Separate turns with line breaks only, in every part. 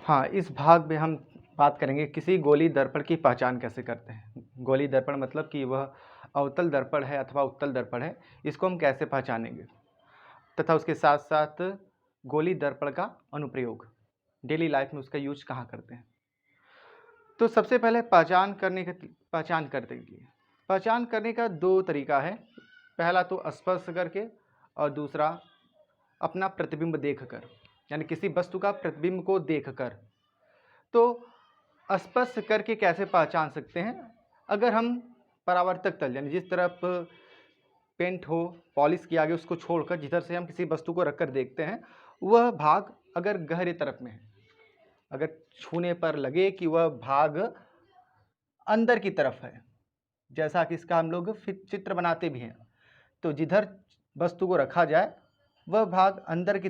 हाँ, इस भाग में हम बात करेंगे किसी गोली दर्पण की पहचान कैसे करते हैं। गोली दर्पण मतलब कि वह अवतल दर्पण है अथवा उत्तल दर्पण है, इसको हम कैसे पहचानेंगे तथा उसके साथ साथ गोली दर्पण का अनुप्रयोग, डेली लाइफ में उसका यूज कहाँ करते हैं। तो सबसे पहले पहचान करने का दो तरीका है। पहला तो स्पर्श करके और दूसरा अपना प्रतिबिंब देखकर, यानी किसी वस्तु का प्रतिबिंब को देखकर। तो स्पर्श करके कैसे पहचान सकते हैं? अगर हम परावर्तक तल यानी जिस तरफ पेंट हो, पॉलिश किया गया, उसको छोड़कर जिधर से हम किसी वस्तु को रखकर देखते हैं, वह भाग अगर गहरे तरफ में है, अगर छूने पर लगे कि वह भाग अंदर की तरफ है, जैसा कि इसका हम लोग चित्र बनाते भी हैं, तो जिधर वस्तु को रखा जाए वह भाग अंदर की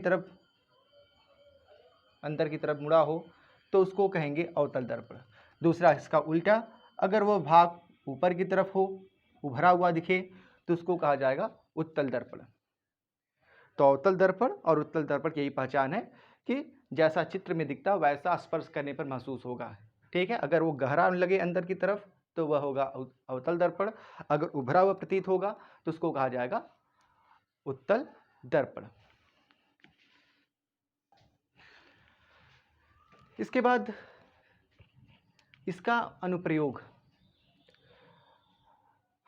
तरफ मुड़ा हो तो उसको कहेंगे अवतल दर्पण। दूसरा इसका उल्टा, अगर वह भाग ऊपर की तरफ हो, उभरा हुआ दिखे, तो उसको कहा जाएगा उत्तल दर्पण। तो अवतल दर्पण और उत्तल दर्पण की यही पहचान है कि जैसा चित्र में दिखता वैसा स्पर्श करने पर महसूस होगा। ठीक है, अगर वो गहरा लगे अंदर की तरफ तो वह होगा अवतल दर्पण, अगर उभरा हुआ प्रतीत होगा तो उसको कहा जाएगा उत्तल दर्पण। इसके बाद इसका अनुप्रयोग,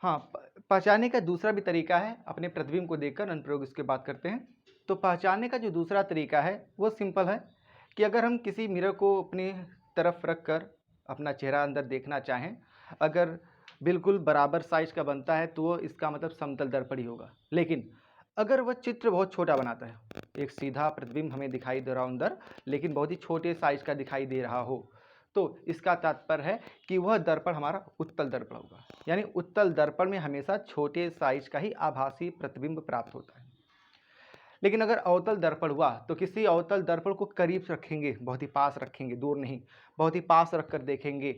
हाँ, पहचानने का दूसरा भी तरीका है, अपने प्रतिबिंब को देखकर अनुप्रयोग इसके बात करते हैं। तो पहचानने का जो दूसरा तरीका है वो सिंपल है कि अगर हम किसी मिरर को अपनी तरफ रख कर अपना चेहरा अंदर देखना चाहें, अगर बिल्कुल बराबर साइज का बनता है तो वो इसका मतलब समतल दर्पण ही होगा। लेकिन अगर वह चित्र बहुत छोटा बनाता है, एक सीधा प्रतिबिंब हमें दिखाई दे रहा हो अंदर, लेकिन बहुत ही छोटे साइज का दिखाई दे रहा हो, तो इसका तात्पर्य है कि वह दर्पण हमारा उत्तल दर्पण होगा। यानी उत्तल दर्पण में हमेशा छोटे साइज का ही आभासी प्रतिबिंब प्राप्त होता है। लेकिन अगर अवतल दर्पण हुआ तो किसी अवतल दर्पण को करीब रखेंगे, बहुत ही पास रखेंगे, दूर नहीं, बहुत ही पास रखकर देखेंगे,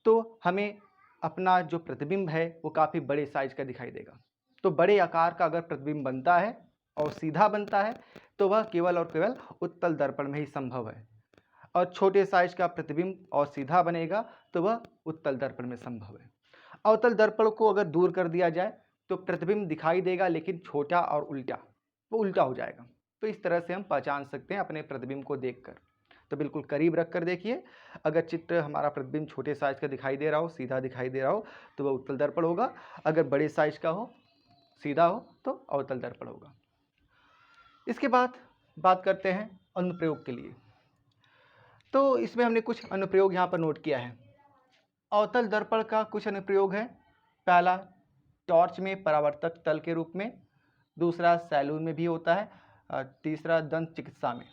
तो हमें अपना जो प्रतिबिंब है वो काफ़ी बड़े साइज का दिखाई देगा। तो बड़े आकार का अगर प्रतिबिंब बनता है और सीधा बनता है तो वह केवल और केवल उत्तल दर्पण में ही संभव है, और छोटे साइज का प्रतिबिंब और सीधा बनेगा तो वह उत्तल दर्पण में संभव है। अवतल दर्पण को अगर दूर कर दिया जाए तो प्रतिबिंब दिखाई देगा, लेकिन छोटा और उल्टा, वो उल्टा हो जाएगा। तो इस तरह से हम पहचान सकते हैं अपने प्रतिबिंब को देखकर। तो बिल्कुल करीब रख कर देखिए, अगर चित्र हमारा प्रतिबिंब छोटे साइज का दिखाई दे रहा हो, सीधा दिखाई दे रहा हो, तो वह उत्तल दर्पण होगा। अगर बड़े साइज का हो, सीधा हो, तो अवतल दर्पण होगा। इसके बाद बात करते हैं अनुप्रयोग के लिए। तो इसमें हमने कुछ अनुप्रयोग यहाँ पर नोट किया है। अवतल दर्पण का कुछ अनुप्रयोग है। पहला, टॉर्च में परावर्तक तल के रूप में। दूसरा, सैलून में भी होता है। तीसरा, दंत चिकित्सा में।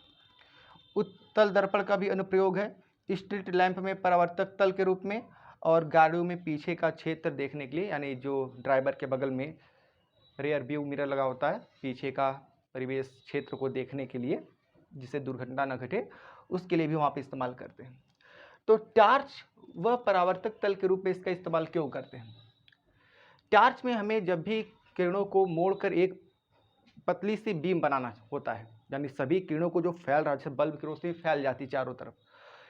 उत्तल दर्पण का भी अनुप्रयोग है स्ट्रीट लैंप में परावर्तक तल के रूप में, और गाड़ियों में पीछे का क्षेत्र देखने के लिए, यानी जो ड्राइवर के बगल में रेयर व्यू मिरर लगा होता है, पीछे का परिवेश क्षेत्र को देखने के लिए, जिससे दुर्घटना न घटे, उसके लिए भी वहाँ पे इस्तेमाल करते हैं। तो टार्च व परावर्तक तल के रूप में इसका इस्तेमाल क्यों करते हैं? टार्च में हमें जब भी किरणों को मोड़कर एक पतली सी बीम बनाना होता है, यानी सभी किरणों को जो फैल रहा है, जैसे बल्ब की रोशनी फैल जाती है चारों तरफ,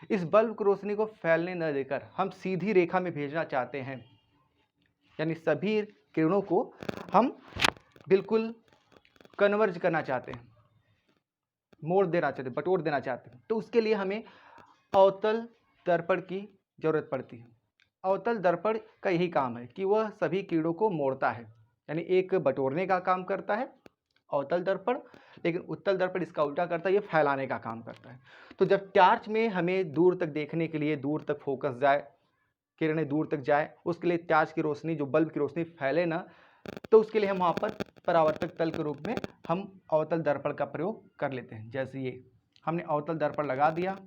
इस बल्ब की रोशनी को फैलने न देकर हम सीधी रेखा में भेजना चाहते हैं, यानी सभी किरणों को हम बिल्कुल कन्वर्ज करना चाहते हैं, मोड़ देना चाहते हैं, बटोर देना चाहते हैं। तो उसके लिए हमें अवतल दर्पण की जरूरत पड़ती है। अवतल दर्पण का यही काम है कि वह सभी किरणों को मोड़ता है, यानी एक बटोरने का काम करता है अवतल दर्पण, लेकिन उत्तल दर्पण इसका उल्टा करता है, ये फैलाने का काम करता है। तो जब टार्च में हमें दूर तक देखने के लिए, दूर तक फोकस जाए, किरणें दूर तक जाए, उसके लिए टार्च की रोशनी, जो बल्ब की रोशनी फैले ना, तो उसके लिए हम वहाँ पर परावर्तक तल के रूप में हम अवतल दर्पण का प्रयोग कर लेते हैं। जैसे ये हमने अवतल दर्पण लगा दिया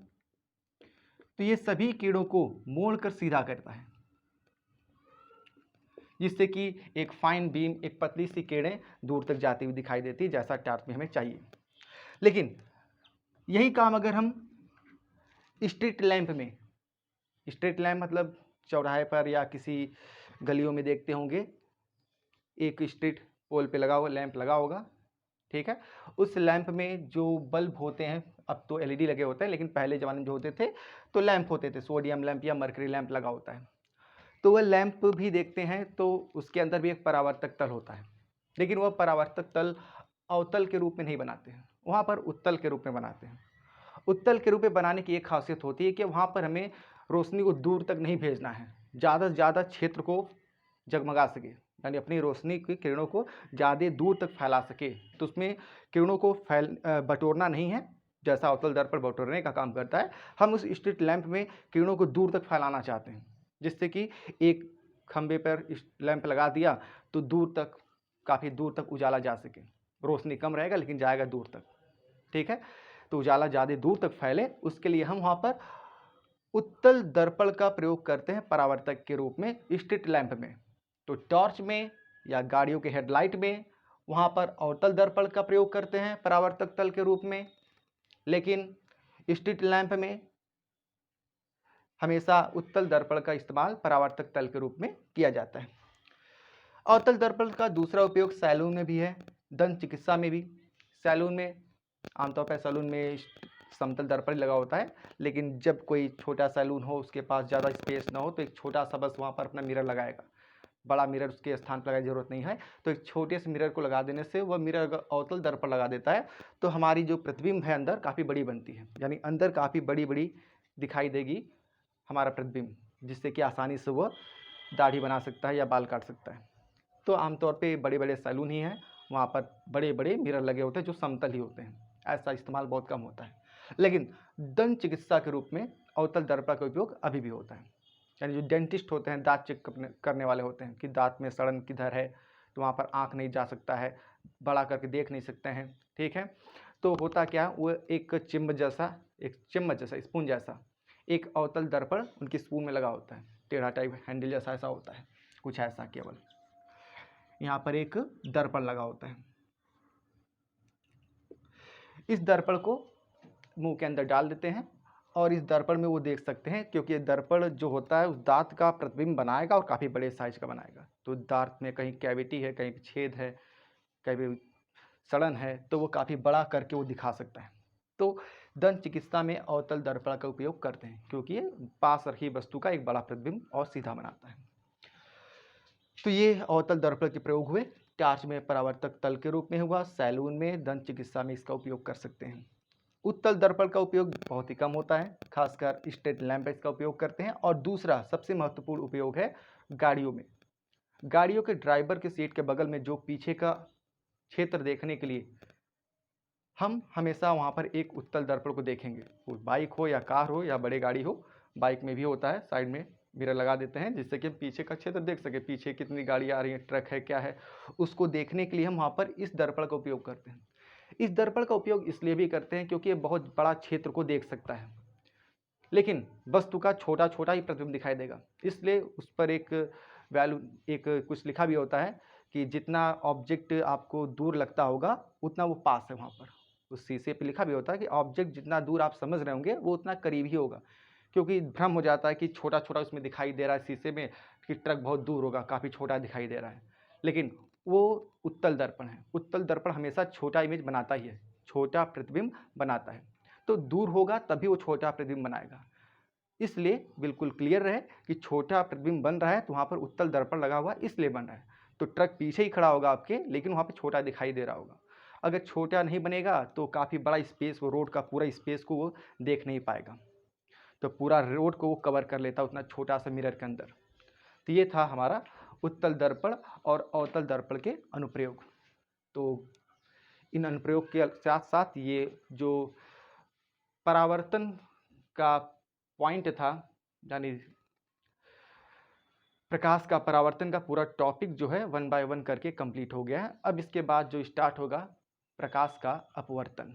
तो ये सभी किरणों को मोड़कर सीधा करता है, जिससे कि एक फाइन बीम, एक पतली सी किरणें दूर तक जाती हुई दिखाई देती है, जैसा टार्च में हमें चाहिए। लेकिन यही काम अगर हम स्ट्रीट लैंप में, स्ट्रीट लैंप मतलब चौराहे पर या किसी गलियों में देखते होंगे, एक स्ट्रीट पोल पे लगा हुआ लैंप लगा होगा, ठीक है, उस लैंप में जो बल्ब होते हैं अब तो एलईडी लगे होते हैं, लेकिन पहले ज़माने में जो होते थे तो लैंप होते थे, सोडियम लैंप या मरकरी लैंप लगा होता है। तो वह लैंप भी देखते हैं तो उसके अंदर भी एक परावर्तक तल होता है, लेकिन वह परावर्तक तल अवतल के रूप में नहीं बनाते हैं, वहाँ पर उत्तल के रूप में बनाते हैं। उत्तल के रूप में बनाने की एक खासियत होती है कि वहाँ पर हमें रोशनी को दूर तक नहीं भेजना है, ज़्यादा से ज़्यादा क्षेत्र को जगमगा सके, यानी अपनी रोशनी की किरणों को ज़्यादा दूर तक फैला सके। तो उसमें किरणों को बटोरना नहीं है, जैसा अवतल दर्पण बटोरने का काम करता है। हम उस स्ट्रीट लैंप में किरणों को दूर तक फैलाना चाहते हैं, जिससे कि एक खंभे पर लैंप लगा दिया तो दूर तक, काफ़ी दूर तक उजाला जा सके। रोशनी कम रहेगा लेकिन जाएगा दूर तक, ठीक है। तो उजाला ज़्यादा दूर तक फैले, उसके लिए हम वहाँ पर उत्तल दर्पण का प्रयोग करते हैं परावर्तक के रूप में स्ट्रीट लैंप में। तो टॉर्च में या गाड़ियों के हेडलाइट में वहाँ पर अवतल दर्पण का प्रयोग करते हैं परावर्तक तल के रूप में, लेकिन स्ट्रीट लैंप में हमेशा उत्तल दर्पण का इस्तेमाल परावर्तक तल के रूप में किया जाता है। अवतल दर्पण का दूसरा उपयोग सैलून में भी है, दंत चिकित्सा में भी। सैलून में आमतौर पर सैलून में समतल दर्पण लगा होता है, लेकिन जब कोई छोटा सैलून हो, उसके पास ज़्यादा स्पेस ना हो, तो एक छोटा सा बस वहाँ पर अपना मिरर लगाएगा। बड़ा मिरर उसके स्थान पर लगाने की जरूरत नहीं है, तो एक छोटे से मिरर को लगा देने से वह मिरर अगर अवतल दर्पण लगा देता है तो हमारी जो प्रतिबिंब है अंदर काफ़ी बड़ी बनती है, यानी अंदर काफ़ी बड़ी बड़ी दिखाई देगी हमारा प्रतिबिंब, जिससे कि आसानी से वह दाढ़ी बना सकता है या बाल काट सकता है। तो आमतौर पे बड़े बड़े सैलून ही हैं, वहाँ पर बड़े बड़े मिरर लगे होते हैं जो समतल ही होते हैं, ऐसा इस्तेमाल बहुत कम होता है। लेकिन दंत चिकित्सा के रूप में अवतल दर्पण का उपयोग अभी भी होता है, यानी जो डेंटिस्ट होते हैं, दांत चेक करने वाले होते हैं कि दांत में सड़न किधर है, तो वहाँ पर आँख नहीं जा सकता है, बड़ा करके देख नहीं सकते हैं, ठीक है। तो होता क्या, वो एक चम्मच जैसा स्पून जैसा एक अवतल दर्पण उनकी स्पून में लगा होता है, टेढ़ा टाइप हैंडल जैसा ऐसा होता है, कुछ ऐसा केवल यहाँ पर एक दर्पण लगा होता है। इस दर्पण को मुंह के अंदर डाल देते हैं और इस दर्पण में वो देख सकते हैं, क्योंकि ये दर्पण जो होता है उस दांत का प्रतिबिंब बनाएगा और काफ़ी बड़े साइज का बनाएगा। तो दांत में कहीं कैविटी है, कहीं छेद है, कहीं सड़न है, तो वो काफ़ी बड़ा करके वो दिखा सकता है। तो दंत चिकित्सा में अवतल दर्पण का उपयोग करते हैं, क्योंकि ये पास रखी वस्तु का एक बड़ा प्रतिबिंब और सीधा बनाता है। तो ये अवतल दर्पण के प्रयोग हुए, टार्च में परावर्तक तल के रूप में हुआ, सैलून में, दंत चिकित्सा में इसका उपयोग कर सकते हैं। उत्तल दर्पण का उपयोग बहुत ही कम होता है, खासकर स्ट्रीट लैंप इसका उपयोग करते हैं। और दूसरा सबसे महत्वपूर्ण उपयोग है गाड़ियों में। गाड़ियों के ड्राइवर के सीट के बगल में जो पीछे का क्षेत्र देखने के लिए हम हमेशा वहाँ पर एक उत्तल दर्पण को देखेंगे, वो बाइक हो या कार हो या बड़ी गाड़ी हो। बाइक में भी होता है, साइड में मिरर लगा देते हैं जिससे कि हम पीछे का क्षेत्र देख सके, पीछे कितनी गाड़ी आ रही है, ट्रक है, क्या है, उसको देखने के लिए हम वहाँ पर इस दर्पण का उपयोग करते हैं। इस दर्पण का उपयोग इसलिए भी करते हैं क्योंकि ये बहुत बड़ा क्षेत्र को देख सकता है, लेकिन वस्तु का छोटा छोटा ही प्रतिबिंब दिखाई देगा, इसलिए उस पर एक वैल्यू, एक कुछ लिखा भी होता है कि जितना ऑब्जेक्ट आपको दूर लगता होगा उतना वो पास है। वहाँ पर उस शीशे पे लिखा भी होता है कि ऑब्जेक्ट जितना दूर आप समझ रहे होंगे वो उतना करीब ही होगा, क्योंकि भ्रम हो जाता है कि छोटा छोटा उसमें दिखाई दे रहा है शीशे में, कि ट्रक बहुत दूर होगा, काफ़ी छोटा दिखाई दे रहा है, लेकिन वो उत्तल दर्पण है। उत्तल दर्पण हमेशा छोटा इमेज बनाता ही है, छोटा प्रतिबिंब बनाता है, तो दूर होगा तभी वो छोटा प्रतिबिंब बनाएगा। इसलिए बिल्कुल क्लियर रहे कि छोटा प्रतिबिंब बन रहा है तो वहाँ पर उत्तल दर्पण लगा हुआ इसलिए बन रहा है। तो ट्रक पीछे ही खड़ा होगा आपके, लेकिन वहाँ पे छोटा दिखाई दे रहा होगा। अगर छोटा नहीं बनेगा तो काफ़ी बड़ा स्पेस, वो रोड का पूरा स्पेस को वो देख नहीं पाएगा, तो पूरा रोड को वो कवर कर लेता उतना छोटा सा मिरर के अंदर। तो ये था हमारा उत्तल दर्पण और अवतल दर्पण के अनुप्रयोग। तो इन अनुप्रयोग के साथ साथ ये जो परावर्तन का पॉइंट था, यानी प्रकाश का परावर्तन का पूरा टॉपिक जो है 1 बाय 1 करके कंप्लीट हो गया है। अब इसके बाद जो स्टार्ट होगा प्रकाश का अपवर्तन।